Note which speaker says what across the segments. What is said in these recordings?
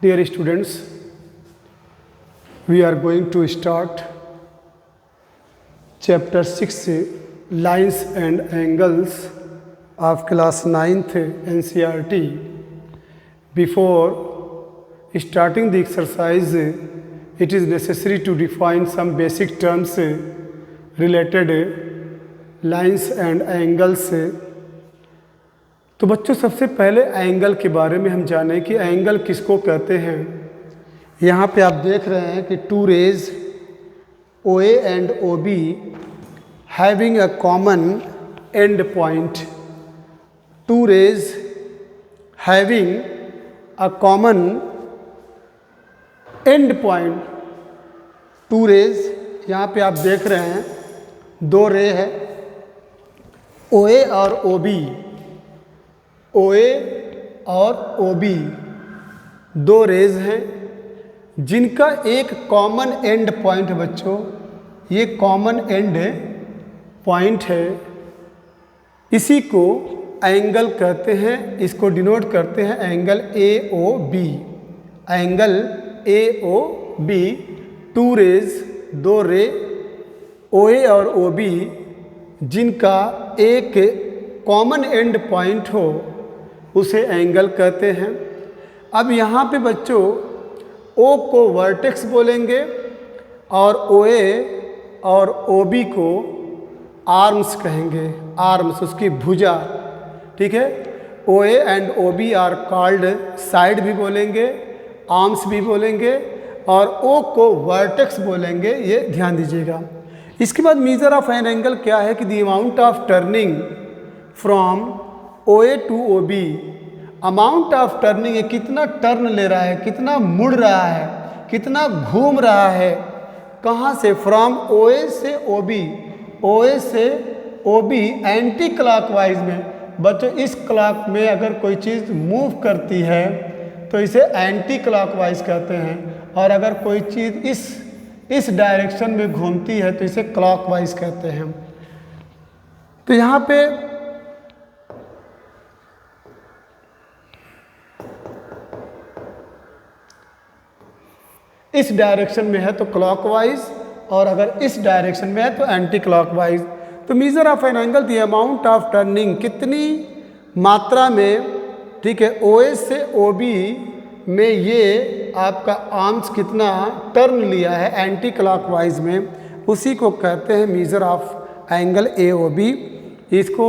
Speaker 1: Dear students, we are going to start chapter 6 lines and angles of class 9th NCERT. Before starting the exercise, it is necessary to define some basic terms related lines and angles. तो बच्चों सबसे पहले angle के बारे में हम जानें कि एंगल किसको कहते हैं। यहाँ पे आप देख रहे हैं कि two rays O A and O B having a common end point. Two rays having a common end point. Two rays यहाँ पे आप देख रहे हैं दो रे है ओ ए और ओ बी। ओ ए और ओ बी दो रेज हैं जिनका एक कॉमन एंड पॉइंट है। बच्चों ये कॉमन एंड पॉइंट है, इसी को एंगल कहते हैं। इसको डिनोट करते हैं angle A O B. Angle A O B. Two rays दो रे ओ ए और ओ बी जिनका एक कॉमन एंड पॉइंट हो उसे एंगल कहते हैं। अब यहाँ पे बच्चों O को वर्टेक्स बोलेंगे और OA और OB को आर्म्स कहेंगे। आर्म्स उसकी भुजा, ठीक है। OA and OB are called side भी बोलेंगे, आर्म्स भी बोलेंगे और O को वर्टेक्स बोलेंगे। ये ध्यान दीजिएगा। इसके बाद मेजर ऑफ एन एंगल क्या है कि the amount of turning from OA to OB। Amount of turning है, कितना टर्न ले रहा है, कितना मुड़ रहा है, कितना घूम रहा है। कहाँ से? फ्रॉम OA से OB। OA से OB एंटी क्लॉकवाइज में। बच्चों इस क्लॉक में अगर कोई चीज़ मूव करती है तो इसे एंटी क्लॉकवाइज कहते हैं, और अगर कोई चीज़ इस डायरेक्शन में घूमती है तो इसे क्लॉकवाइज कहते हैं। तो यहाँ पे इस डायरेक्शन में है तो क्लॉकवाइज, और अगर इस डायरेक्शन में है तो एंटी क्लॉकवाइज। तो measure of an angle the amount of turning, कितनी मात्रा में, ठीक है, OA से OB में ये आपका आर्म्स कितना टर्न लिया है एंटी क्लॉकवाइज में, उसी को कहते हैं मेजर ऑफ एंगल AOB। इसको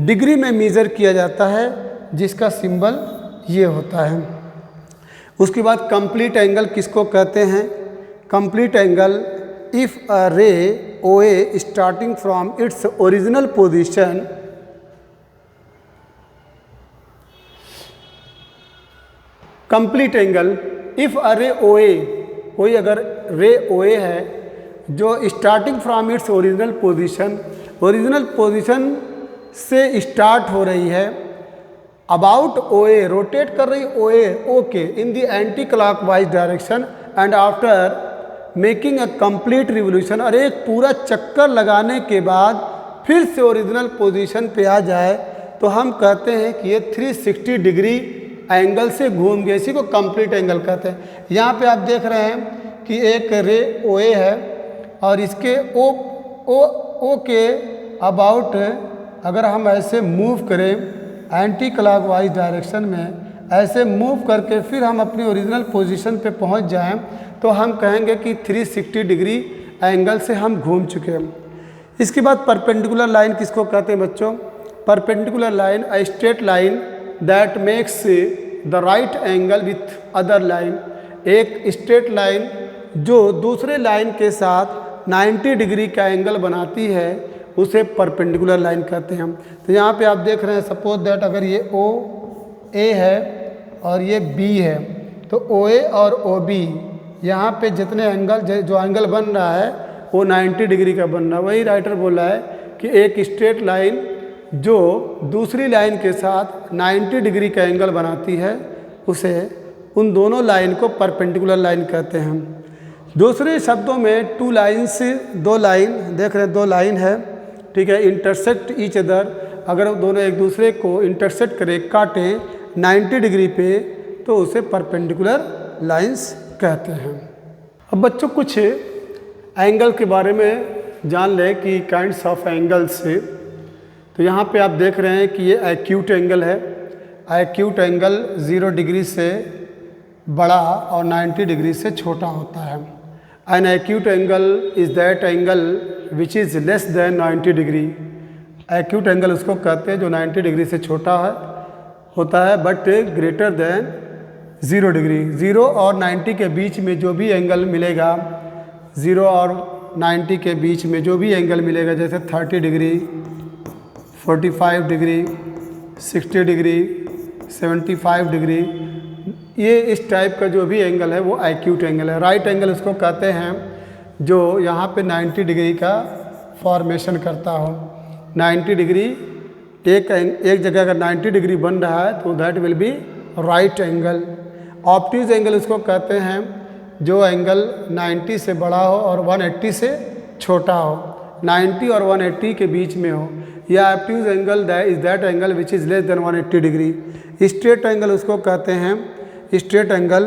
Speaker 1: डिग्री में मेजर किया जाता है जिसका सिंबल ये होता है। उसके बाद कंप्लीट एंगल किसको कहते हैं? कंप्लीट एंगल इफ अ रे OA starting from its original position complete angle if a रे OA, कोई अगर रे OA है जो starting from its original position से स्टार्ट हो रही है, अबाउट OA रोटेट कर रही OA के in the anti clockwise direction and after making a complete revolution, और एक पूरा चक्कर लगाने के बाद फिर से ओरिजिनल पोजीशन पे आ जाए तो हम कहते हैं कि ये 360 डिग्री एंगल से घूम गए। इसी को कंप्लीट एंगल कहते हैं। यहाँ पे आप देख रहे हैं कि एक रे OA है और इसके O के अबाउट अगर हम ऐसे मूव करें एंटी क्लॉकवाइज डायरेक्शन में, ऐसे मूव करके फिर हम अपनी ओरिजिनल पोजीशन पे पहुंच जाएं तो हम कहेंगे कि 360 डिग्री एंगल से हम घूम चुके हैं। इसके बाद परपेंडिकुलर लाइन किसको कहते हैं बच्चों? Perpendicular line a straight line that makes the right angle with other line. एक स्ट्रेट लाइन जो दूसरे लाइन के साथ 90 डिग्री का एंगल बनाती है उसे परपेंडिकुलर लाइन कहते हैं। तो यहाँ पे आप देख रहे हैं, सपोज दैट अगर ये OA है और ये B है तो OA और OB यहाँ पे जितने एंगल जो एंगल बन रहा है वो 90 डिग्री का बन रहा है। वही राइटर बोल रहा है कि एक स्ट्रेट लाइन जो दूसरी लाइन के साथ 90 डिग्री का एंगल बनाती है उसे, उन दोनों लाइन को परपेंडिकुलर लाइन कहते हैं। दूसरे शब्दों में टू लाइन्स, दो लाइन देख रहे हैं, दो लाइन है, ठीक है, इंटरसेक्ट ईच अदर, अगर दोनों एक दूसरे को इंटरसेक्ट करें, काटें 90 डिग्री पे तो उसे परपेंडिकुलर लाइंस कहते हैं। अब बच्चों कुछ एंगल के बारे में जान लें कि काइंड्स ऑफ एंगल्स। तो यहाँ पे आप देख रहे हैं कि ये एक्यूट एंगल है। एक्यूट एंगल 0 डिग्री से बड़ा और 90 डिग्री से छोटा होता है। An acute angle is that angle which is less than 90 degree. Acute angle उसको कहते हैं जो 90 डिग्री से छोटा होता है बट ग्रेटर देन 0 डिग्री। 0 और 90 के बीच में जो भी एंगल मिलेगा, 0 और 90 के बीच में जो भी एंगल मिलेगा, जैसे 30 डिग्री, 45 डिग्री, 60 डिग्री, 75 डिग्री, ये इस टाइप का जो भी एंगल है वो एक्यूट एंगल है। राइट एंगल उसको कहते हैं जो यहाँ पे 90 डिग्री का फॉर्मेशन करता हो। 90 डिग्री एक जगह अगर 90 डिग्री बन रहा है तो that will be right angle. Obtuse angle उसको कहते हैं जो एंगल 90 से बड़ा हो और 180 से छोटा हो, 90 और 180 के बीच में हो। या obtuse angle is that angle which is less than 180 degree. Straight angle उसको कहते हैं, स्ट्रेट एंगल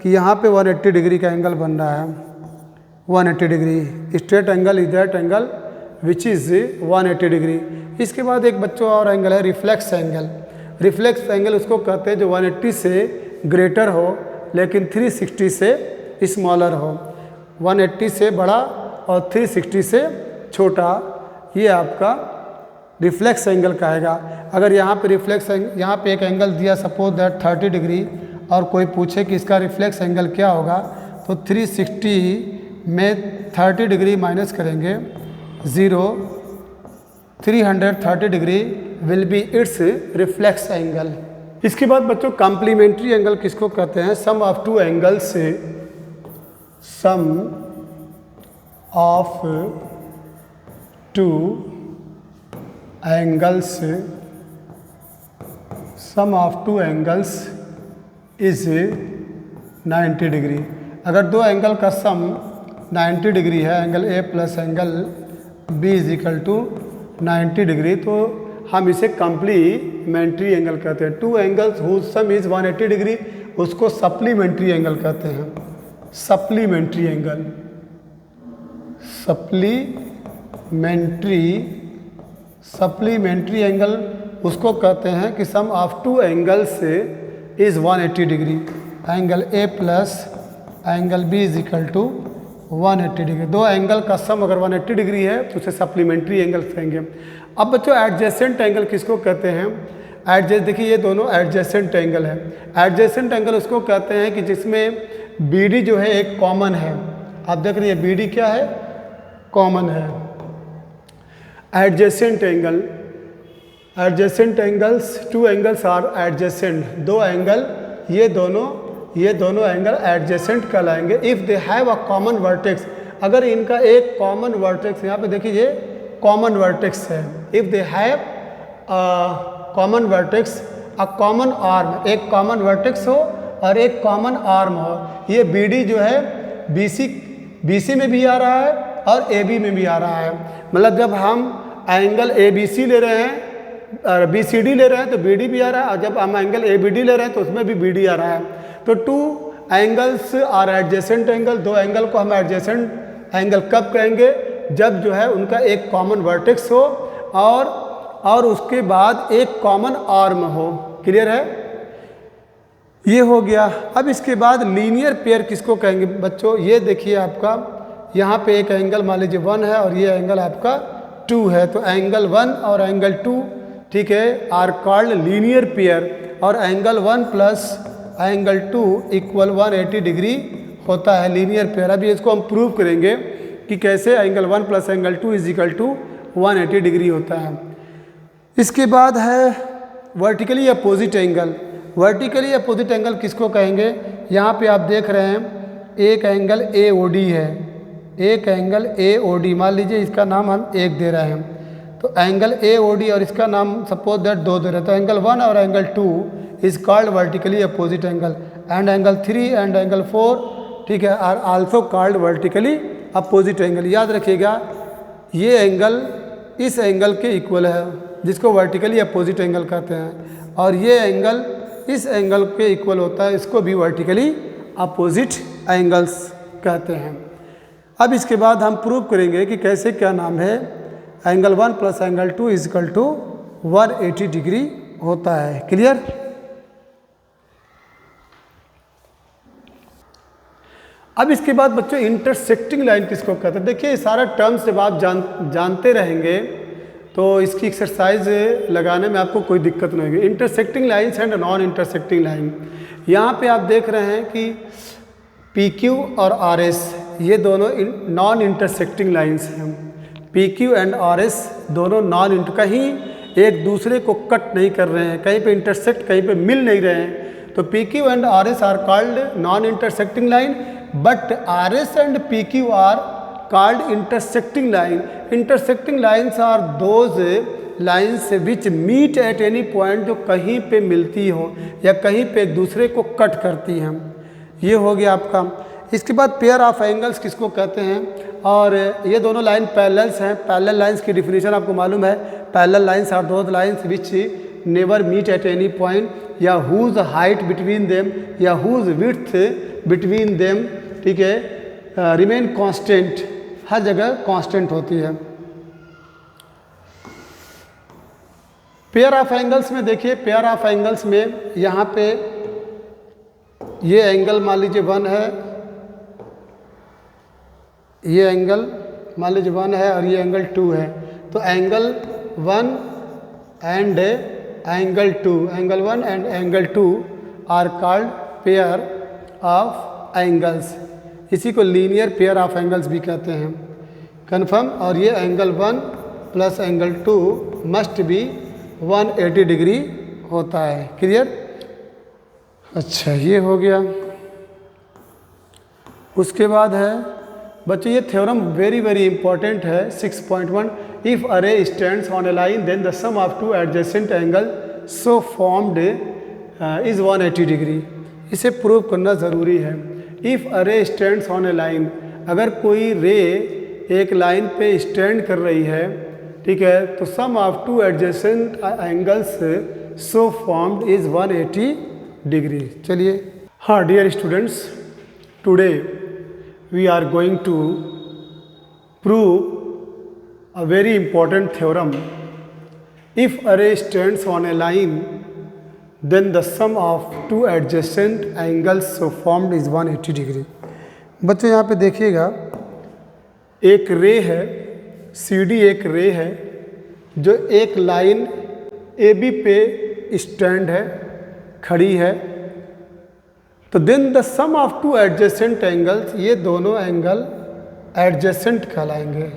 Speaker 1: कि यहाँ पे 180 डिग्री का एंगल बन रहा है, 180 degree. Straight angle is that angle which is 180 degree. इसके बाद एक बच्चों और एंगल है रिफ्लेक्स एंगल। रिफ्लेक्स एंगल उसको कहते हैं जो 180 से ग्रेटर हो लेकिन 360 से स्मॉलर हो। 180 से बड़ा और 360 से छोटा, ये आपका रिफ्लेक्स एंगल कहेगा। अगर यहाँ पे यहाँ पे एक एंगल दिया सपोज दैट 30 डिग्री और कोई पूछे कि इसका रिफ्लेक्स एंगल क्या होगा, तो 360 में 30 डिग्री माइनस करेंगे 0, 330 degree will be it's reflex angle. इसके बाद बच्चों कॉम्प्लीमेंट्री एंगल किसको कहते हैं? सम ऑफ टू एंगल्स से sum of two angles is 90 degree. अगर दो एंगल का सम 90 डिग्री है, angle A plus angle B is equal to 90 degree, तो हम इसे कॉम्प्लीमेंट्री एंगल कहते हैं। Two angles whose sum is 180 degree उसको सप्लीमेंट्री एंगल कहते हैं। सप्लीमेंट्री एंगल, सप्लीमेंट्री एंगल उसको कहते हैं कि sum of two angles is 180 degree. Angle A plus angle B is equal to 180 degree. दो एंगल का सम अगर 180 डिग्री है तो उसे सप्लीमेंट्री एंगल कहेंगे। अब बच्चों एडजेसेंट एंगल किसको कहते हैं? देखिए ये दोनों एडजेसेंट एंगल है। एडजेसेंट एंगल उसको कहते हैं कि जिसमें BD जो है एक कॉमन है। आप देख रही है BD क्या है? कॉमन है। Adjacent angle, adjacent angles, two angles are adjacent. दो एंगल ये दोनों एंगल एडजेसेंट कहलाएंगे if they have a common vertex. अगर इनका एक कॉमन वर्टेक्स, यहाँ पे देखिए ये कॉमन वर्टेक्स है। If they have common vertex, a common arm, एक कॉमन वर्टेक्स हो और एक कॉमन आर्म हो। ये BD जो है BC में भी आ रहा है और AB में भी आ रहा है। मतलब जब हम एंगल ABC ले रहे हैं, BCD ले रहे हैं तो BD भी आ रहा है, और जब हम एंगल ABD ले रहे हैं तो उसमें भी BD आ रहा है। तो two angles are adjacent angle. दो एंगल को हम एडजेसेंट एंगल कब कहेंगे? जब जो है उनका एक कॉमन वर्टेक्स हो और उसके बाद एक कॉमन आर्म हो। क्लियर है? ये हो गया। अब इसके बाद लीनियर पेयर किसको कहेंगे बच्चों? ये देखिए आपका यहाँ पे एक एंगल मान लीजिए 1 है और ये एंगल आपका 2 है, तो एंगल 1 और एंगल 2 ठीक है आर कॉल्ड लीनियर पेयर। और angle 1 plus angle 2 equal 180 degree होता है लीनियर पेयर। अभी इसको हम प्रूव करेंगे कि कैसे angle 1 plus angle 2 is equal to 180 degree होता है। इसके बाद है vertically opposite angle. Vertically opposite angle किसको कहेंगे? यहाँ पे आप देख रहे हैं एक एंगल AOD है, एक एंगल AOD, मान लीजिए इसका नाम हम 1 दे रहे हैं, तो एंगल AOD और इसका नाम सपोज दैट 2 दे रहे हैं, तो एंगल 1 और angle 2 is called vertically opposite angle. And angle 3 and angle 4 ठीक है are also called vertically opposite angle. याद रखिएगा ये एंगल इस एंगल के इक्वल है जिसको वर्टिकली अपोजिट एंगल कहते हैं, और ये एंगल इस एंगल के इक्वल होता है, इसको भी वर्टिकली अपोजिट एंगल्स कहते हैं। अब इसके बाद हम प्रूव करेंगे कि कैसे, क्या नाम है, angle 1 plus angle 2 is equal to 180 degree होता है। क्लियर? अब इसके बाद बच्चों इंटरसेक्टिंग लाइन किसको कहते हैं? देखिए सारा टर्म्स जब आप जानते रहेंगे तो इसकी एक्सरसाइज लगाने में आपको कोई दिक्कत नहीं होगी। Intersecting lines and non intersecting line, यहाँ पे आप देख रहे हैं कि पी क्यू और आर एस ये दोनों नॉन इंटरसेक्टिंग लाइन्स हैं। P Q and R S दोनों कहीं एक दूसरे को कट नहीं कर रहे हैं, कहीं पे इंटरसेक्ट, कहीं पे मिल नहीं रहे हैं। तो P Q and R S R called non intersecting line, but R S and P Q R called intersecting line. Intersecting lines are those lines which meet at any point, जो कहीं पे मिलती हो या कहीं पे एक दूसरे को कट करती हैं। ये हो गया आपका। इसके बाद पेयर ऑफ एंगल्स किसको कहते हैं? और ये दोनों लाइन पैरेलल्स हैं। पैरेलल लाइंस की डिफिनीशन आपको मालूम है, parallel lines are those lines which never meet at any point, या हुज हाइट बिटवीन देम या हुज विड्थ बिटवीन देम, ठीक है, रिमेन कांस्टेंट, हर जगह कांस्टेंट होती है। पेयर ऑफ एंगल्स में देखिए, पेयर ऑफ एंगल्स में यहाँ पे ये एंगल मान लीजिए 1 है, ये एंगल मान लीजिए 1 है और ये एंगल 2 है। तो angle 1 and angle 2, angle 1 and angle 2 are called pair of angles. इसी को लीनियर पेयर ऑफ एंगल्स भी कहते हैं। कन्फर्म? और ये angle 1 plus angle 2 must be 180 degree होता है। क्लियर? अच्छा, ये हो गया। उसके बाद है बच्चों ये थ्योरम वेरी वेरी इंपॉर्टेंट है, 6.1, if a ray stands on a line then the sum of two adjacent angle so formed is 180 degree. इसे प्रूव करना ज़रूरी है। इफ़ अरे स्टैंड्स ऑन ए लाइन, अगर कोई रे एक लाइन पे स्टैंड कर रही है, ठीक है, तो sum of two adjacent angles so formed is 180 degree. चलिए, हाँ dear students, today we are going to prove a very important theorem. If a ray stands on a line then the sum of two adjacent angles so formed is 180 degree. बच्चों यहाँ पे देखिएगा, एक रे है, CD एक रे है जो एक लाइन AB पे स्टैंड है, खड़ी है। तो then the sum of two adjacent angles, ये दोनों एंगल एडजेसेंट कहलाएंगे,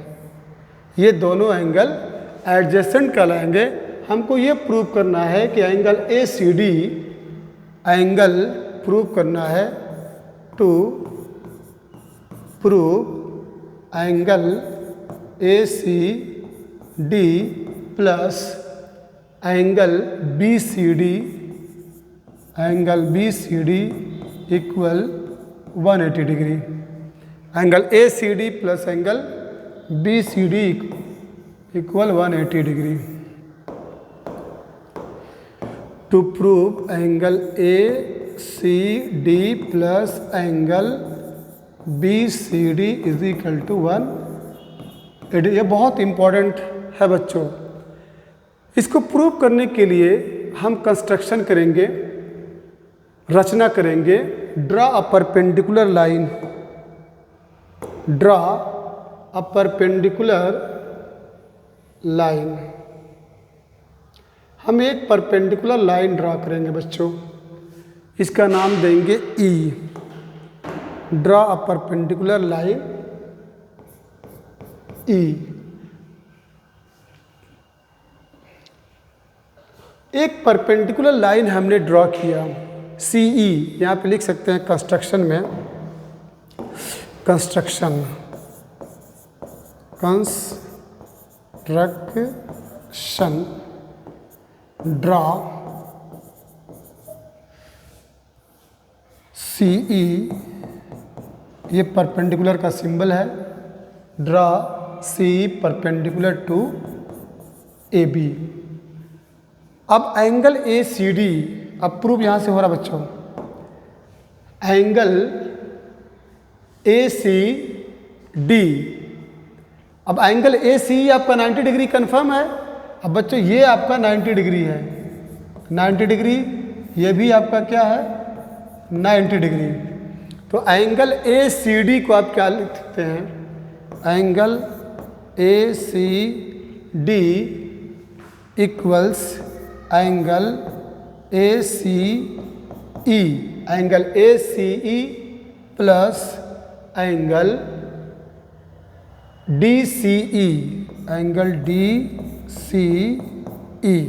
Speaker 1: ये दोनों एंगल एडजेसेंट कहलाएंगे। हमको ये प्रूव करना है कि एंगल ACD एंगल प्रूव करना है, to prove angle ACD plus angle BCD, angle BCD equal 180 degree. Angle ACD plus angle BCD equal 180 degree. To prove angle ACD plus angle BCD is equal to 180। ये बहुत important है बच्चों। इसको prove करने के लिए हम कंस्ट्रक्शन करेंगे, रचना करेंगे। Draw a perpendicular line, draw a perpendicular line. हम एक परपेंडिकुलर लाइन ड्रा करेंगे बच्चों, इसका नाम देंगे E। Draw a perpendicular line E। एक परपेंडिकुलर लाइन हमने ड्रॉ किया CE, यहाँ पे लिख सकते हैं कंस्ट्रक्शन में, कंस्ट्रक्शन, ड्रा CE, ये परपेंडिकुलर का सिंबल है। Draw CE perpendicular to AB। अब एंगल ACD अब प्रूफ यहाँ से हो रहा बच्चों, एंगल ए सी डी। अब एंगल ए सी आपका 90 डिग्री कन्फर्म है। अब बच्चों ये आपका 90 डिग्री है, 90 डिग्री, ये भी आपका क्या है 90 डिग्री। तो एंगल ए सी डी को आप क्या लिख सकते हैं, angle A C D equals angle A C E, angle A C E plus angle D C E, angle D C E,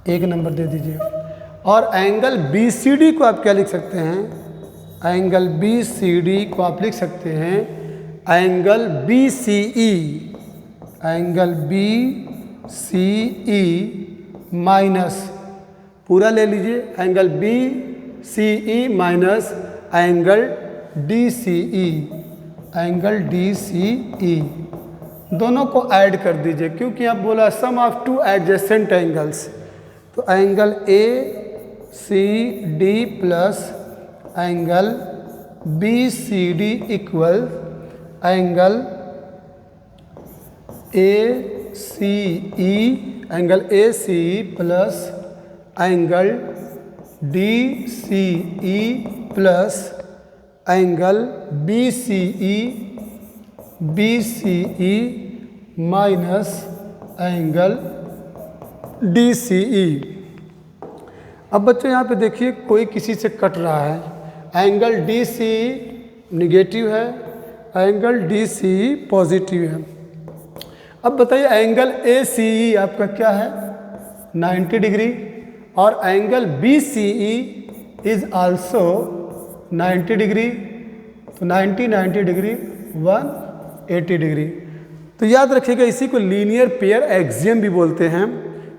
Speaker 1: एक नंबर दे दीजिए। और एंगल बी सी डी को आप क्या लिख सकते हैं, एंगल बी सी डी को आप लिख सकते हैं angle B C E, angle B C E minus, पूरा ले लीजिए, angle B C E minus angle D C E, angle D C E, दोनों को ऐड कर दीजिए क्योंकि आप बोला sum of two adjacent angles. तो angle A C D plus angle B C D equal angle A C E, angle A C E plus angle D C E plus angle B C E minus angle D C ई। अब बच्चों यहाँ पे देखिए कोई किसी से cut रहा है, एंगल डी सी निगेटिव है, एंगल डी सी पॉजिटिव है। अब बताइए एंगल ए सी ई आपका क्या है 90 डिग्री और angle B C E is also 90 degree, तो 90 डिग्री 180 डिग्री। तो याद रखिएगा इसी को लीनियर पेयर एक्सियम भी बोलते हैं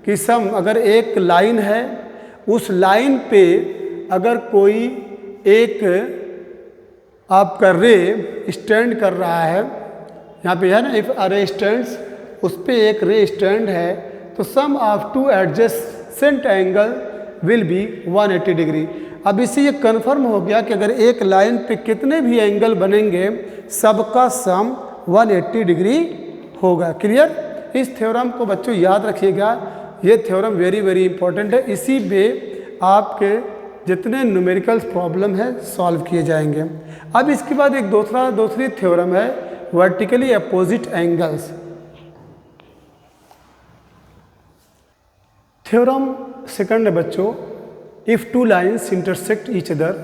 Speaker 1: कि सम अगर एक लाइन है उस लाइन पे अगर कोई एक आपका रे स्टैंड कर रहा है, यहाँ पे है ना इफ अ रे स्टैंड्स, उस पे एक रे स्टैंड है तो sum of two adjacent angle will be 180 degree. अब इससे ये कन्फर्म हो गया कि अगर एक लाइन पे कितने भी एंगल बनेंगे सबका सम 180 डिग्री होगा। क्लियर? इस थ्योरम को बच्चों याद रखिएगा, ये थ्योरम वेरी वेरी इंपॉर्टेंट है। इसी पे आपके जितने न्यूमेरिकल्स प्रॉब्लम है सॉल्व किए जाएंगे। अब इसके बाद एक दूसरी थ्योरम है vertically opposite angles. Theorem second है बच्चों, if two lines intersect each other,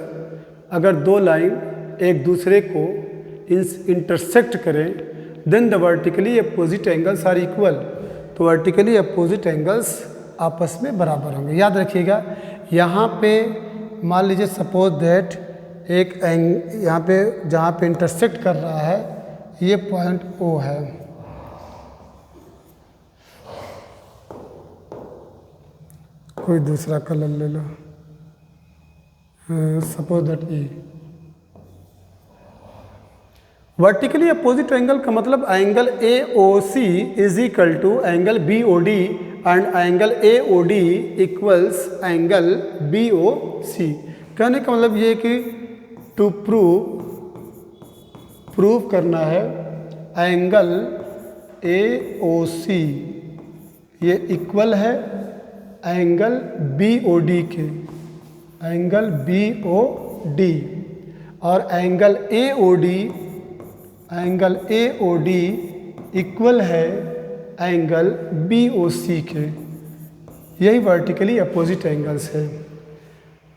Speaker 1: अगर दो लाइन एक दूसरे को इंटरसेक्ट करें then the vertically opposite angles are equal, तो वर्टिकली अपोजिट एंगल्स आपस में बराबर होंगे। याद रखिएगा यहाँ पे मान लीजिए सपोज दैट एक यहाँ पे जहाँ पे इंटरसेक्ट कर रहा है ये पॉइंट ओ है, कोई दूसरा कलर ले लो, suppose that E. Vertically opposite angle का मतलब angle A O C is equal to angle B O D and angle A O D equals angle B O C. कहने का मतलब ये कि टू प्रूव करना है एंगल ए ओ सी ये इक्वल है एंगल बी ओ डी के, एंगल बी ओ डी, और angle A O D equal है एंगल बी ओ सी के। यही वर्टिकली अपोजिट एंगल्स है।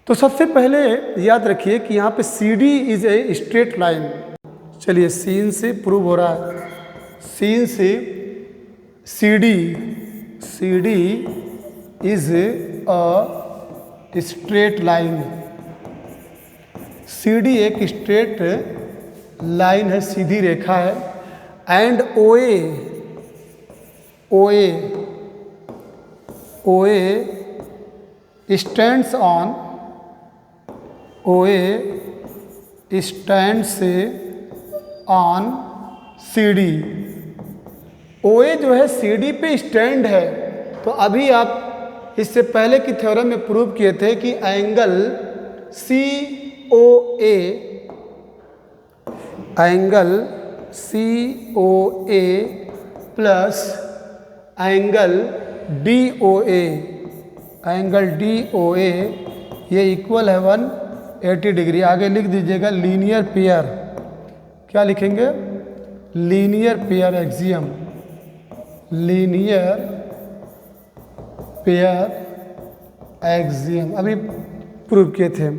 Speaker 1: तो सबसे पहले याद रखिए कि यहाँ पे C D is a straight line. चलिए सीन से प्रूव हो रहा है, सीन से C D is a straight line. C D एक स्ट्रेट लाइन है, सीधी रेखा है। And O A stands on, O A stand से on C D. O A जो है सी डी पे स्टैंड है, तो अभी आप इससे पहले की थ्योरम में प्रूव किए थे कि angle COA plus angle DOA ये इक्वल है 180 डिग्री। आगे लिख दीजिएगा लीनियर पेयर, क्या लिखेंगे? Linear pair axiom, linear pair axiom अभी प्रूव किए थे।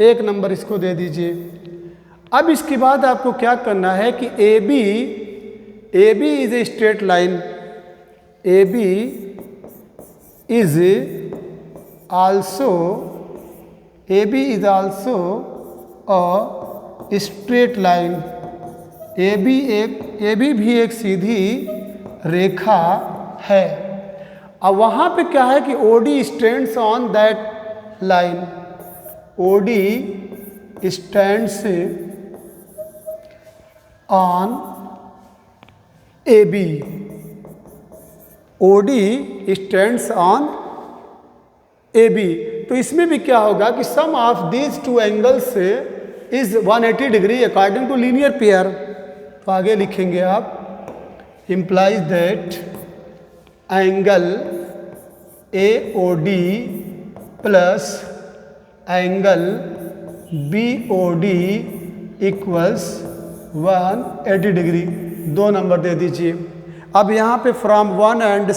Speaker 1: 1 नंबर इसको दे दीजिए। अब इसके बाद आपको क्या करना है कि AB is a straight line, AB is also a straight line। AB भी एक सीधी रेखा है। अब वहाँ पे क्या है कि OD stands on that line, OD stands on AB, OD stands on AB। तो इसमें भी क्या होगा कि sum of these two angles is 180 degree according to linear pair. तो आगे लिखेंगे आप implies that angle AOD plus angle BOD equals 180 degree. 2 number दे दीजिए। अब यहाँ पे फ्रॉम 1 एंड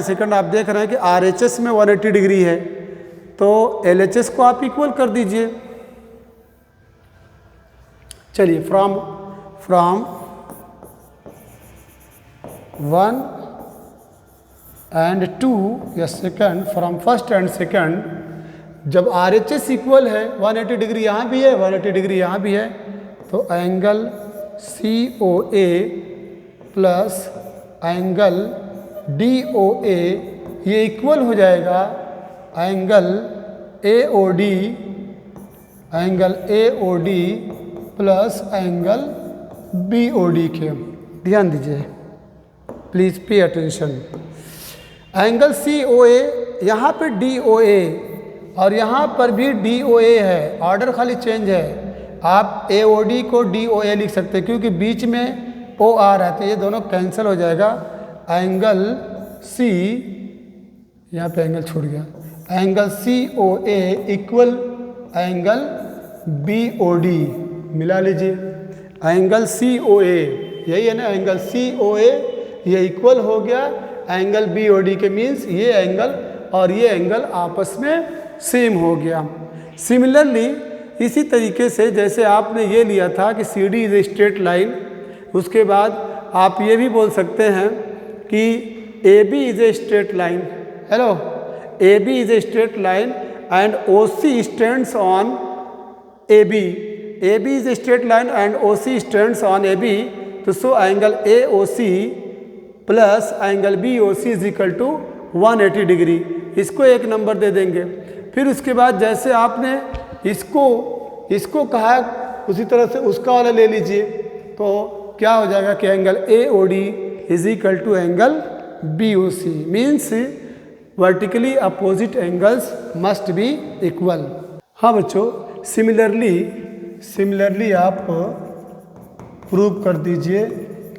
Speaker 1: सेकंड आप देख रहे हैं कि RHS में 180 डिग्री है, तो LHS को आप इक्वल कर दीजिए। चलिए फ्रॉम 1 एंड 2 या second, from first and second जब RHS इक्वल है 180 डिग्री यहाँ भी है, 180 डिग्री यहाँ भी है, तो angle COA plus angle DOA ये इक्वल हो जाएगा angle AOD plus angle BOD के। ध्यान दीजिए, please pay attention. Angle COA यहाँ पे DOA और यहाँ पर भी DOA है, ऑर्डर खाली चेंज है। आप AOD को DOA लिख सकते हैं क्योंकि बीच में OR है, तो ये दोनों कैंसिल हो जाएगा। एंगल C, यहाँ पे एंगल छूट गया, angle COA equal angle BOD, मिला लीजिए। एंगल COA यही है ना, एंगल COA ये इक्वल हो गया एंगल BOD के, मीन्स ये एंगल और ये एंगल आपस में सेम हो गया। सिमिलरली इसी तरीके से जैसे आपने ये लिया था कि CD is a straight line, उसके बाद आप ये भी बोल सकते हैं कि AB is a straight line. Hello, AB is a straight line and OC stands on AB। AB is a straight line and OC stands on AB, तो so angle AOC plus angle BOC is equal to 180 degree. इसको 1 number दे देंगे। फिर उसके बाद जैसे आपने इसको कहा उसी तरह से उसका वाला ले लीजिए, तो क्या हो जाएगा कि angle AOD is equal to angle BOC, means vertically opposite angles must be equal. हाँ बच्चों, सिमिलरली आप प्रूव कर दीजिए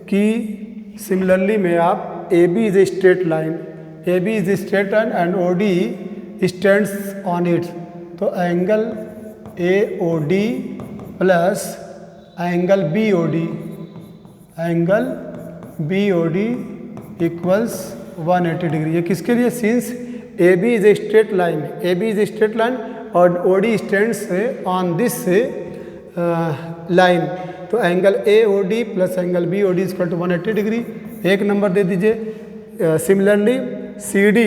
Speaker 1: कि सिमिलरली में आप AB is a straight line, AB is a straight line and OD stands on it, तो angle AOD plus angle BOD equals 180 degree. ये किसके लिए? Since AB is a straight line और OD stands on this line, तो angle AOD plus angle BOD equal to 180 degree. 1 number दे दीजिए। Similarly CD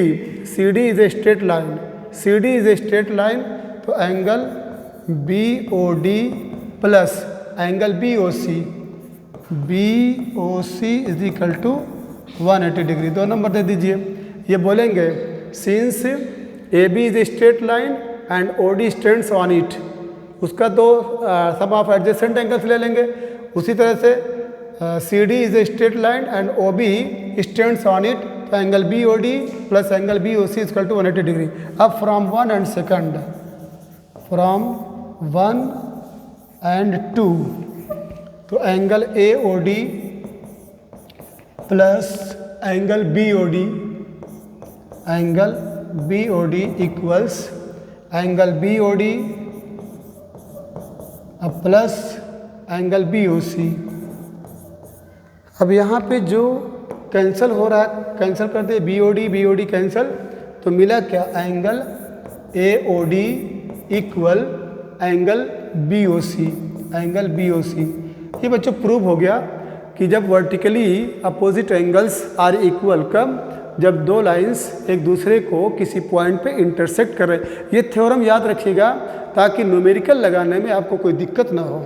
Speaker 1: is a straight line, तो angle BOD plus angle BOC is equal to 180 degree. 2 number दे दीजिए। ये बोलेंगे since AB is a straight line and OD stands on it, उसका तो sum of adjacent angles ले लेंगे। उसी तरह से CD is a straight line and OB stands on it, तो angle B O D plus angle B O C equal to 180 degree. अब from 1 and second, from 1 and 2, तो angle A O D plus angle B O D, angle B O D equals angle B O D plus angle B O C. अब यहाँ पे जो cancel हो रहा है, cancel कर दे, बी ओ डी कैंसिल, तो मिला क्या, angle A O D equal angle B O C, angle B O C. ये बच्चों प्रूव हो गया कि जब vertically opposite angles are equal, कब, जब दो लाइंस एक दूसरे को किसी पॉइंट पे इंटरसेक्ट कर रहे। ये थ्योरम याद रखिएगा ताकि न्यूमेरिकल लगाने में आपको कोई दिक्कत ना हो।